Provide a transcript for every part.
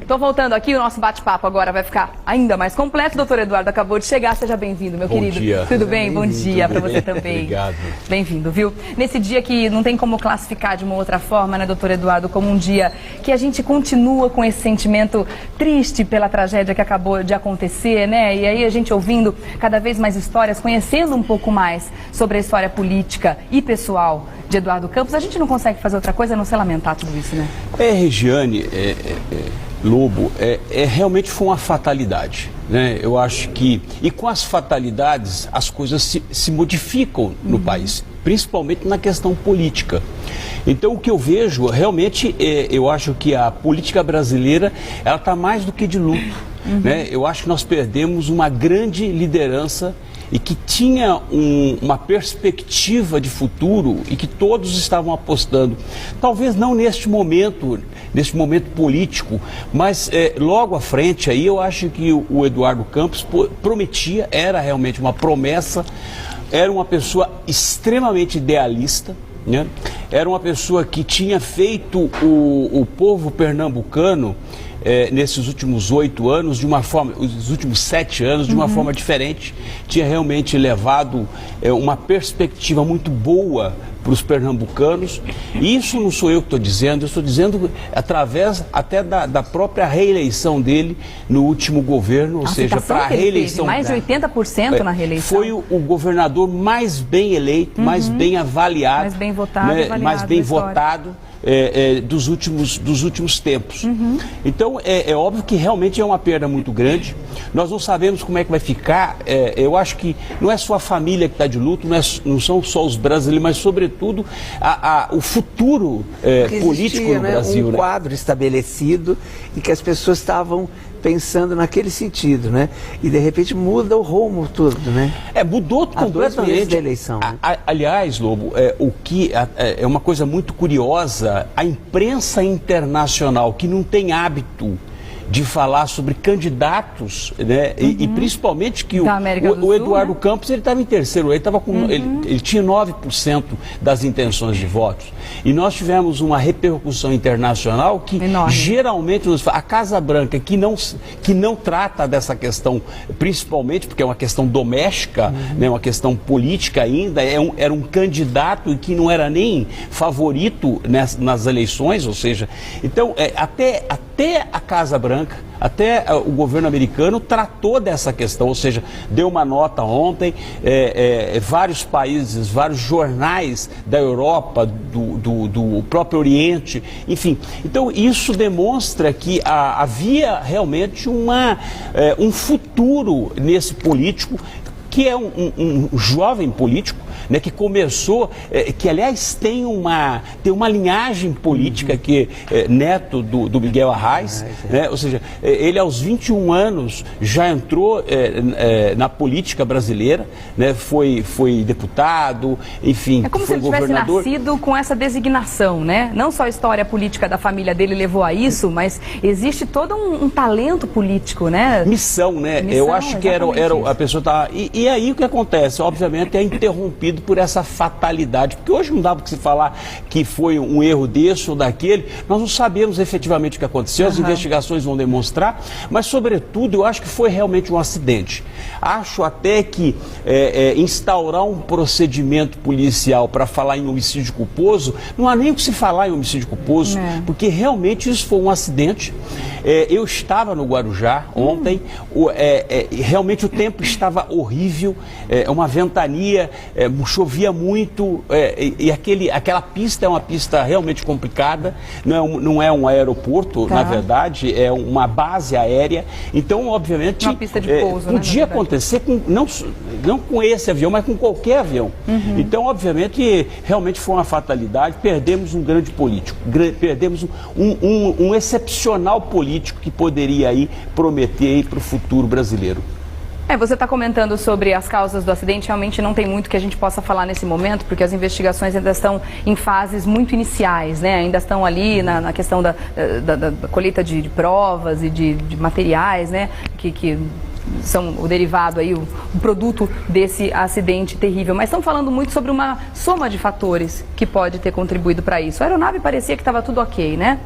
Tô voltando aqui, o nosso bate-papo agora vai ficar ainda mais completo. Doutor Eduardo acabou de chegar, seja bem-vindo, meu querido. Bom dia. Tudo bem? Bom dia para você também. Obrigado. Bem-vindo, viu? Nesse dia que não tem como classificar de uma outra forma, né, doutor Eduardo, como um dia que a gente continua com esse sentimento triste pela tragédia que acabou de acontecer, né? E aí a gente ouvindo cada vez mais histórias, conhecendo um pouco mais sobre a história política e pessoal de Eduardo Campos, a gente não consegue fazer outra coisa a não se lamentar tudo isso, né? Regiane, Lobo, realmente foi uma fatalidade, né? Eu acho que, e com as fatalidades, as coisas se modificam no país, principalmente na questão política. Então, o que eu vejo, realmente, eu acho que a política brasileira, ela está mais do que de luto, né? Eu acho que nós perdemos uma grande liderança e que tinha uma perspectiva de futuro e que todos estavam apostando. Talvez não neste momento político, mas logo à frente aí eu acho que o Eduardo Campos prometia, era realmente uma promessa, era uma pessoa extremamente idealista, né? Era uma pessoa que tinha feito o povo pernambucano nesses últimos 8 anos, de uma forma, os últimos 7 anos, de uma forma diferente, tinha realmente levado uma perspectiva muito boa para os pernambucanos. E isso não sou eu que estou dizendo, eu estou dizendo através até da própria reeleição dele no último governo, ou seja, para a reeleição. Mais de 80% na reeleição. Foi o governador mais bem eleito, mais bem avaliado, mais bem votado, né, mais bem votado dos últimos tempos. Então, é óbvio que realmente é uma perda muito grande. Nós não sabemos como é que vai ficar. Eu acho que não é só a família que está de luto, não são só os brasileiros, mas, sobretudo, o futuro político no Brasil. Um quadro estabelecido e que as pessoas estavam pensando naquele sentido, né? E de repente muda o rumo tudo, né? Mudou completamente da eleição. Né? Aliás, Lobo, o que é uma coisa muito curiosa, a imprensa internacional que não tem hábito de falar sobre candidatos, né? E principalmente que o Eduardo Campos, ele estava em terceiro, ele tinha 9% das intenções de votos. E nós tivemos uma repercussão internacional que geralmente a Casa Branca, que não trata dessa questão, principalmente porque é uma questão doméstica, né? Uma questão política ainda, era um candidato que não era nem favorito nas eleições, ou seja, então até a Casa Branca, até o governo americano tratou dessa questão, ou seja, deu uma nota ontem, vários países, vários jornais da Europa, do próprio Oriente, enfim. Então, isso demonstra que havia realmente um futuro nesse político, que é um jovem político, né, que começou, que aliás tem uma linhagem política, que é neto do Miguel Arraes, né, ou seja, ele aos 21 anos já entrou na política brasileira, né, foi deputado, enfim, como foi se ele tivesse governador. Nascido com essa designação, né? Não só a história política da família dele levou a isso, mas existe todo um talento político, né? Missão, né? Eu acho que era a pessoa tá. E aí o que acontece? Obviamente é interrompido por essa fatalidade, porque hoje não dá para se falar que foi um erro desse ou daquele, nós não sabemos efetivamente o que aconteceu, as investigações vão demonstrar, mas sobretudo eu acho que foi realmente um acidente. Acho até que instaurar um procedimento policial para falar em homicídio culposo, não há nem o que se falar em homicídio culposo, porque realmente isso foi um acidente. Eu estava no Guarujá ontem, realmente o tempo estava horrível, uma ventania, chovia muito, e aquela pista é uma pista realmente complicada, não é um aeroporto, na verdade, é uma base aérea, então obviamente uma pista de pouso, podia acontecer não com esse avião, mas com qualquer avião. Então obviamente realmente foi uma fatalidade, perdemos um grande político, perdemos um excepcional político que poderia aí prometer para o futuro brasileiro. Você está comentando sobre as causas do acidente, realmente não tem muito que a gente possa falar nesse momento, porque as investigações ainda estão em fases muito iniciais, né? Ainda estão ali na questão da colheita de provas e de materiais, né? Que são o derivado aí, o produto desse acidente terrível. Mas estão falando muito sobre uma soma de fatores que pode ter contribuído para isso. A aeronave parecia que estava tudo ok, né?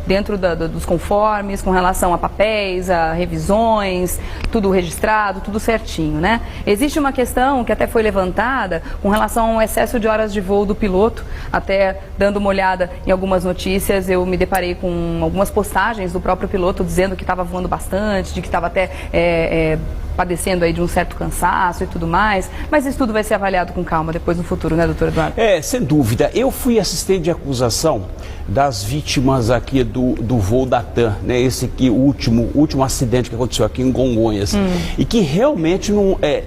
dentro dos conformes, com relação a papéis, a revisões, tudo registrado, tudo certinho, né? Existe uma questão que até foi levantada com relação ao excesso de horas de voo do piloto. Até dando uma olhada em algumas notícias, eu me deparei com algumas postagens do próprio piloto dizendo que estava voando bastante, de que estava até padecendo aí de um certo cansaço e tudo mais, mas isso tudo vai ser avaliado com calma depois no futuro, né, doutor Eduardo? Sem dúvida. Eu fui assistente de acusação das vítimas aqui do voo da TAM, né, esse aqui, o último acidente que aconteceu aqui em Congonhas, e que realmente,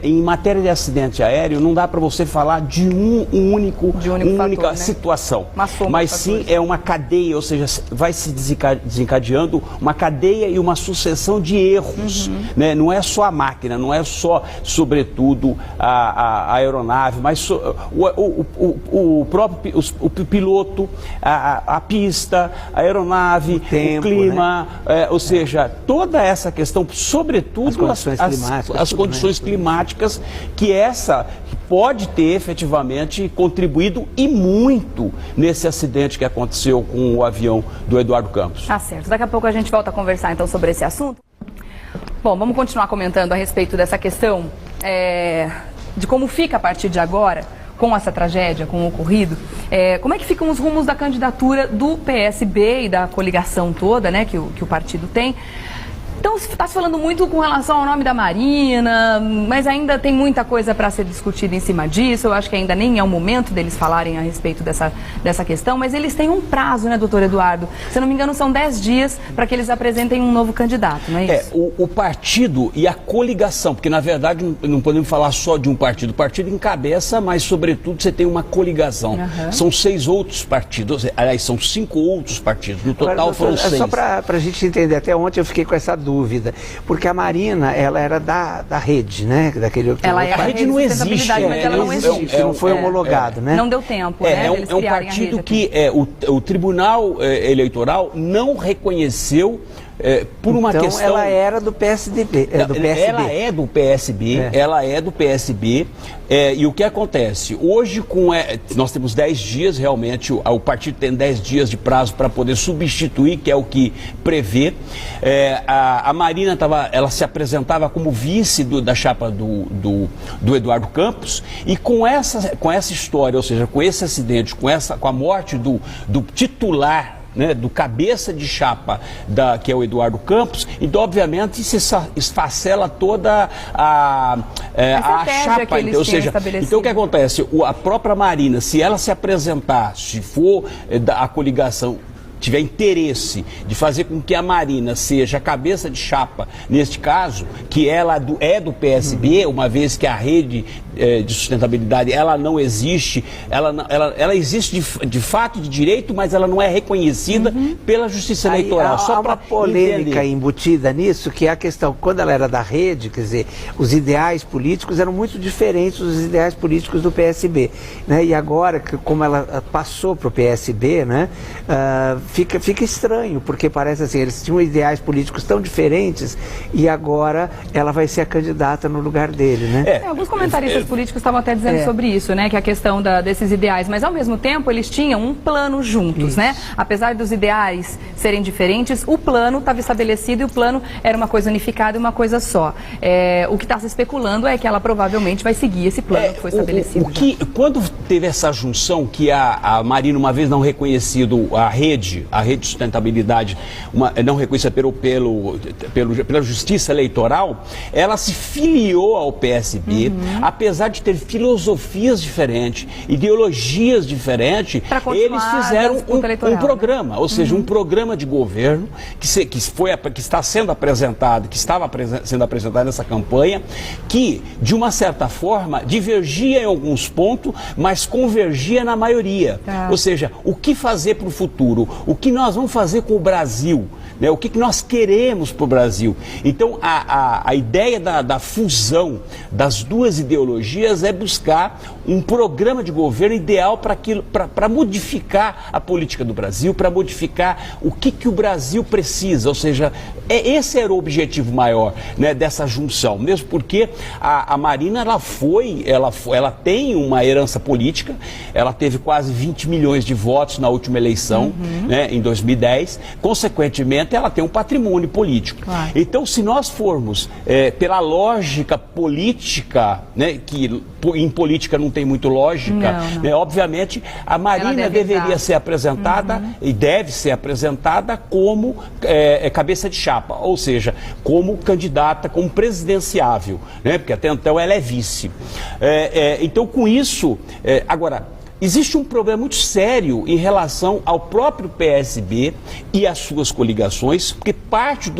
em matéria de acidente aéreo, não dá para você falar de uma única situação, mas sim é uma cadeia, ou seja, vai se desencadeando uma cadeia e uma sucessão de erros, né? Não é só a máquina, não é só, sobretudo, a aeronave, mas o próprio o piloto, a pista, a aeronave, o clima, né? Ou seja, toda essa questão, sobretudo as condições climáticas, que pode ter efetivamente contribuído e muito nesse acidente que aconteceu com o avião do Eduardo Campos. Tá certo. Daqui a pouco a gente volta a conversar então sobre esse assunto. Bom, vamos continuar comentando a respeito dessa questão de como fica a partir de agora, com essa tragédia, com o ocorrido. Como é que ficam os rumos da candidatura do PSB e da coligação toda, né, que o partido tem? Então, está se falando muito com relação ao nome da Marina, mas ainda tem muita coisa para ser discutida em cima disso. Eu acho que ainda nem é o momento deles falarem a respeito dessa questão, mas eles têm um prazo, né, doutor Eduardo? Se eu não me engano, são 10 dias para que eles apresentem um novo candidato, não é isso? O partido e a coligação, porque na verdade não podemos falar só de um partido. O partido encabeça, mas sobretudo você tem uma coligação. São 6 outros partidos, aliás, são 5 outros partidos. No total agora, foram 6. Só para a gente entender, até ontem eu fiquei com essa dúvida, porque a Marina, ela era da rede, né? Daquele outro. A rede não existe, mas ela não existe. Não foi homologado, né? Não deu tempo, né? É um partido que o Tribunal Eleitoral não reconheceu por uma questão... Ela era do PSDB. Ela é do PSB, ela é do PSB. E o que acontece? Hoje, nós temos 10 dias, realmente, o partido tem 10 dias de prazo para poder substituir, que é o que prevê. A Marina ela se apresentava como vice da chapa do Eduardo Campos, e com essa história, ou seja, com esse acidente, com a morte do titular, né, do cabeça de chapa que é o Eduardo Campos, então obviamente se esfacela toda a chapa, ou seja, então o que acontece? A própria Marina, se ela se apresentar, se for a coligação tiver interesse de fazer com que a Marina seja a cabeça de chapa, neste caso, que ela é do PSB, uma vez que a rede de sustentabilidade, ela não existe, ela existe de fato, de direito, mas ela não é reconhecida pela Justiça Eleitoral. Há uma polêmica embutida nisso, que é a questão, quando ela era da rede, quer dizer, os ideais políticos eram muito diferentes dos ideais políticos do PSB, né? E agora, como ela passou para o PSB, né, fica estranho, porque parece assim, eles tinham ideais políticos tão diferentes e agora ela vai ser a candidata no lugar dele, né? Alguns comentaristas políticos estavam até dizendo sobre isso, né, que a questão desses ideais, mas ao mesmo tempo eles tinham um plano juntos, né? Apesar dos ideais serem diferentes, o plano estava estabelecido e o plano era uma coisa unificada e uma coisa só. O que está se especulando é que ela provavelmente vai seguir esse plano que foi estabelecido. Quando teve essa junção que a Marina, uma vez não reconhecido a rede de sustentabilidade, não reconhecida pela Justiça Eleitoral, ela se filiou ao PSB, apesar de ter filosofias diferentes, ideologias diferentes, eles fizeram um programa, ou seja, um programa de governo que está sendo apresentado, que estava sendo apresentado nessa campanha, que, de uma certa forma, divergia em alguns pontos, mas convergia na maioria. Ou seja, o que fazer para o futuro? O que nós vamos fazer com o Brasil? Né? O que nós queremos para o Brasil? Então, a ideia da fusão das duas ideologias ideologias é buscar um programa de governo ideal para modificar a política do Brasil, para modificar o que o Brasil precisa, ou seja, esse era o objetivo maior, né, dessa junção, mesmo porque a Marina ela tem uma herança política, ela teve quase 20 milhões de votos na última eleição, né, em 2010, consequentemente ela tem um patrimônio político. Claro. Então, se nós formos pela lógica política, né, que em política não tem muito lógica, não. Né, obviamente a Marina deveria ser apresentada e deve ser apresentada como cabeça de chapa, ou seja, como candidata, como presidenciável, né, porque até então ela é vice. Então, com isso, agora, existe um problema muito sério em relação ao próprio PSB e às suas coligações, porque parte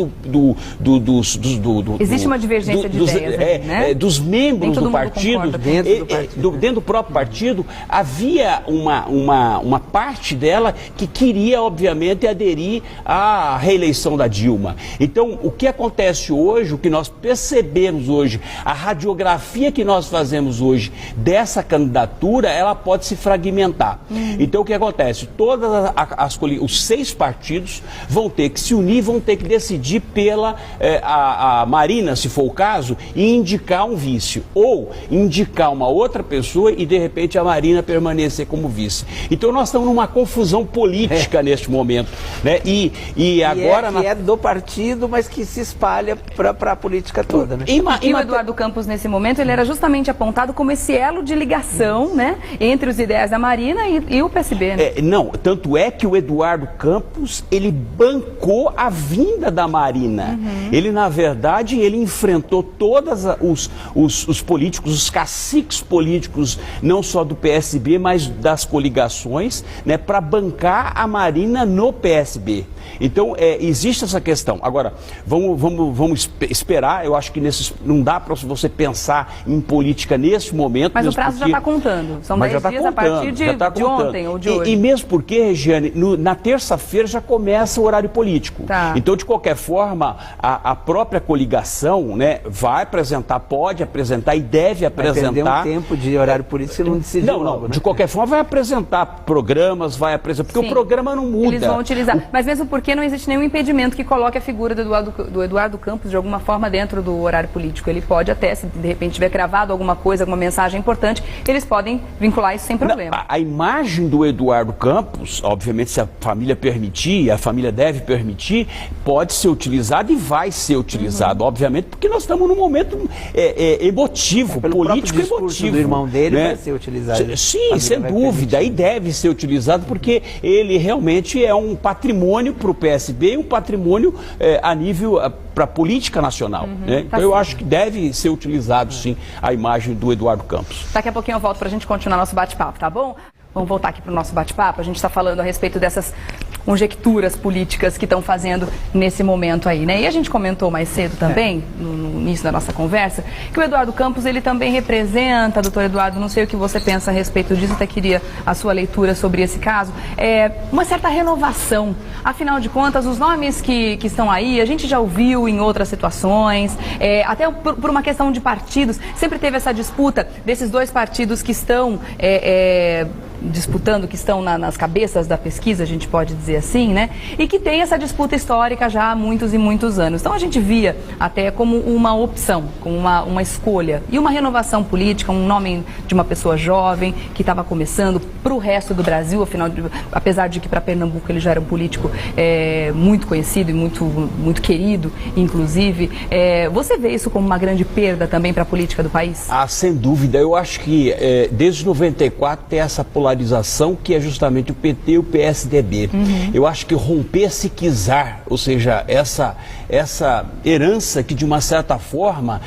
existe uma divergência de ideias, né? Dos membros do partido, dentro do próprio partido, havia uma parte dela que queria, obviamente, aderir à reeleição da Dilma. Então, o que acontece hoje, o que nós percebemos hoje, a radiografia que nós fazemos hoje dessa candidatura, ela pode se fragmentar. Então, o que acontece? Todos os 6 partidos vão ter que se unir, vão ter que decidir pela a Marina, se for o caso, e indicar um vice, ou indicar uma outra pessoa e, de repente, a Marina permanecer como vice. Então, nós estamos numa confusão política neste momento, né? E agora... Que é do partido, mas que se espalha para a política toda, né? E o Eduardo Campos, nesse momento, ele era justamente apontado como esse elo de ligação, né, entre os ideais da Marina e o PSB, né? Não, tanto é que o Eduardo Campos, ele bancou a vinda da Marina. Ele, na verdade, ele enfrentou todos os políticos, os caciques políticos, não só do PSB, mas das coligações, né, para bancar a Marina no PSB. Então, existe essa questão. Agora, vamos esperar. Eu acho que não dá para você pensar em política nesse momento. Mas o prazo já está contando. São 10 dias a partir de ontem ou de hoje. E mesmo porque, Regiane, na terça-feira já começa o horário político. Tá. Então, de qualquer forma, a própria coligação, né, vai apresentar, pode apresentar e deve apresentar. Vai perder um tempo de horário político se não decidir logo, né? De qualquer forma vai apresentar programas, vai apresentar, porque o programa não muda. Eles vão utilizar. Mas mesmo porque não existe nenhum impedimento que coloque a figura do Eduardo Campos de alguma forma dentro do horário político. Ele pode até, se de repente tiver gravado alguma coisa, alguma mensagem importante, eles podem vincular isso sem problema. A imagem do Eduardo Campos, obviamente, se a família permitir, a família deve permitir, pode ser utilizada e vai ser utilizada, obviamente, porque nós estamos num momento emotivo, político emotivo. Do irmão dele, né? Vai ser utilizado. Sim, sem dúvida, e deve ser utilizado porque ele realmente é um patrimônio para o PSB e um patrimônio a nível para a política nacional. Né? Então eu acho que deve ser utilizado, sim, a imagem do Eduardo Campos. Daqui a pouquinho eu volto para a gente continuar nosso bate-papo, tá bom? Vamos voltar aqui para o nosso bate-papo. A gente está falando a respeito dessas conjecturas políticas que estão fazendo nesse momento aí, né? E a gente comentou mais cedo também, no início da nossa conversa, que o Eduardo Campos, ele também representa, doutor Eduardo, não sei o que você pensa a respeito disso, até queria a sua leitura sobre esse caso, uma certa renovação. Afinal de contas, os nomes que estão aí, a gente já ouviu em outras situações, até por uma questão de partidos, sempre teve essa disputa desses dois partidos que estão disputando, que estão nas cabeças da pesquisa, a gente pode dizer assim, né? E que tem essa disputa histórica já há muitos e muitos anos. Então a gente via até como uma opção, como uma escolha e uma renovação política, um nome de uma pessoa jovem que estava começando para o resto do Brasil, apesar de que para Pernambuco ele já era um político muito conhecido e muito querido, inclusive. Você vê isso como uma grande perda também para a política do país? Ah, sem dúvida. Eu acho que desde 94 tem essa polarização que é justamente o PT e o PSDB. Eu acho que romper se quiser, ou seja, essa herança que de uma certa forma,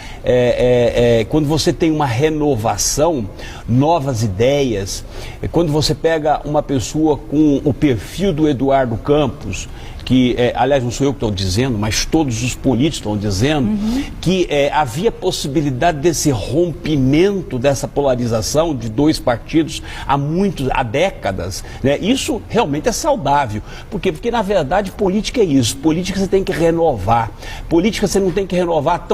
quando você tem uma renovação, novas ideias, quando você pega uma pessoa com o perfil do Eduardo Campos, que, aliás, não sou eu que estou dizendo, mas todos os políticos estão dizendo, que havia possibilidade desse rompimento, dessa polarização de dois partidos há décadas, né? Isso realmente é saudável. Por quê? Porque, na verdade, política é isso. Política você tem que renovar. Política você não tem que renovar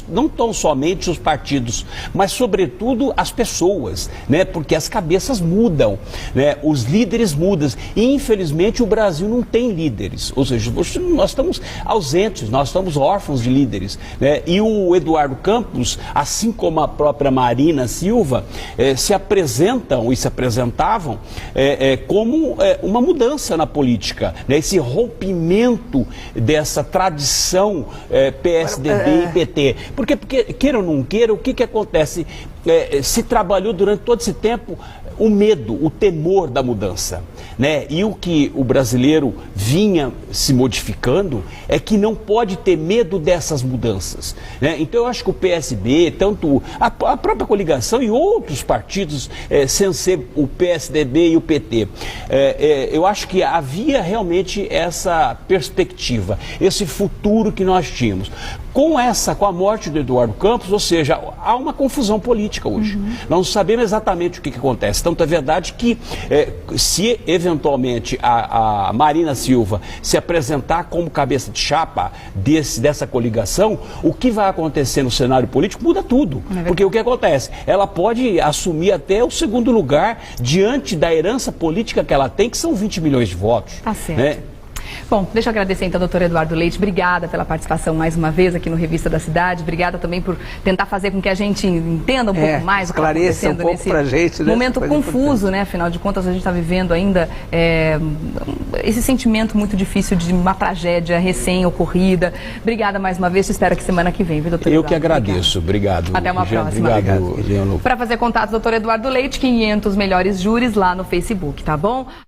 não tão somente os partidos, mas, sobretudo, as pessoas, né? Porque as cabeças mudam, né? Os líderes mudam. E, infelizmente, o Brasil não tem líderes. Ou seja, nós estamos ausentes, nós estamos órfãos de líderes, né? E o Eduardo Campos, assim como a própria Marina Silva, se apresentam e se apresentavam como uma mudança na política, né? Esse rompimento dessa tradição PSDB e PT. Porque, queira ou não queira, o que acontece? Se trabalhou durante todo esse tempo o medo, o temor da mudança, né? E o que o brasileiro vinha se modificando é que não pode ter medo dessas mudanças, né? Então eu acho que o PSB, tanto a própria coligação e outros partidos, sem ser o PSDB e o PT, eu acho que havia realmente essa perspectiva, esse futuro que nós tínhamos. Com a morte do Eduardo Campos, ou seja, há uma confusão política hoje. Nós não sabemos exatamente o que acontece. Tanto é verdade que, se eventualmente a Marina Silva se apresentar como cabeça de chapa dessa coligação, o que vai acontecer no cenário político muda tudo. Porque o que acontece? Ela pode assumir até o segundo lugar diante da herança política que ela tem, que são 20 milhões de votos. Tá certo. Né? Bom, deixa eu agradecer então ao doutor Eduardo Leite. Obrigada pela participação mais uma vez aqui no Revista da Cidade. Obrigada também por tentar fazer com que a gente entenda um pouco mais o que está acontecendo nesse momento confuso, né? Afinal de contas, a gente está vivendo ainda esse sentimento muito difícil de uma tragédia recém-ocorrida. Obrigada mais uma vez. Te espero que semana que vem, viu, doutor Eduardo? Eu que agradeço. Obrigado. Até uma próxima. Obrigado, Leonor. Para fazer contato, doutor Eduardo Leite, 500 melhores júris lá no Facebook, tá bom?